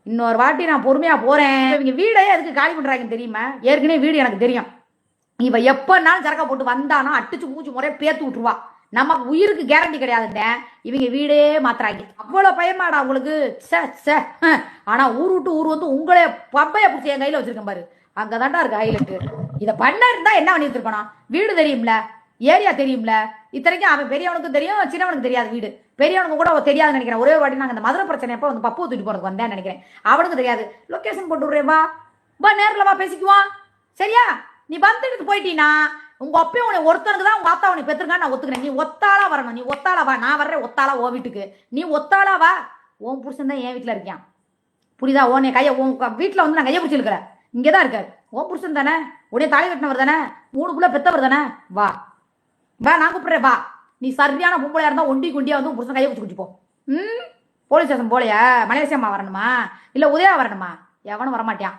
இன்னொரு வாட்டி நான் பொறுமையா போறேன். இவங்க வீடே எதுக்கு காலி பண்றாங்கன்னு தெரியுமா? ஏற்கனவே வீடு எனக்கு தெரியும். இவ எப்பனாலும் சரக்கா போட்டு வந்தானா அடிச்சு மூச்சு முறைய பேத்து விட்டுருவா. நமக்கு உயிருக்கு கேரண்டி கிடையாதுங்க. இவங்க வீடே மாத்துறாங்க. அவ்வளவு பயமாடா உங்களுக்கு. ஆனா ஊர் விட்டு ஊர் வந்து உங்களே பப்பைய பிடிச்சி என் கையில வச்சிருக்கேன் பாரு. அங்கதான்டா இருக்கு ஹைலைட். இத பண்ண இருந்தா என்ன பண்ணி வச்சிருக்கணும்? வீடு தெரியும்ல, ஏரியா தெரியும்ல. இத்தனைக்கும் அவன் பெரியவனுக்கு தெரியும், சின்னவனுக்கு தெரியாது வீடு. பெரியவனுக்கு கூட தெரியாது நினைக்கிறேன். ஒரே வாட்டி நாங்க இந்த மதுரை பிரச்சனை எப்ப வந்து பப்பு தூக்கிட்டு போறதுக்கு வந்தேன்னு நினைக்கிறேன். அவனுக்கு தெரியாது. லொகேஷன் போட்டு விடுறேன், வா நேரில் வா பேசிக்குவான். சரியா? நீ வந்துட்டு போயிட்டீனா உங்க அப்பயும் உன்னை ஒருத்தனுக்கு தான் உங்க ஆத்தா உன்னை பெற்றுருக்கான்னு நான் ஒத்துக்கிறேன். நீ ஒத்தாளா வரணும். நீ ஒத்தாளா வா. நான் வர்றேன் ஒத்தாளா ஓ வீட்டுக்கு. நீ ஒத்தாளா வா. உன் புருஷன் தான் என் வீட்டுல இருக்கான். புரியுதா? உன்னை கையை உன் வீட்டுல வந்து நான் கையை பிடிச்சிருக்கிறேன். இங்கதான் இருக்காரு. உன் புருஷன் தானே, உடைய தாலி கட்டினவர் தானே, 3 புள்ள பெத்தவர் தானே. வா வா, நான் கூப்பிடுறேன் வா. நீ சரியான பொம்பளையா இருந்தா ஒண்டி குண்டியா வந்து புருஷன் கையை பிடிச்சி குடிச்சு போ. போலீஸ் ஸ்டேஷன் போலையா? மலேசியம்மா வரணுமா இல்ல உதயா வரணுமா? எவனும் வரமாட்டான்.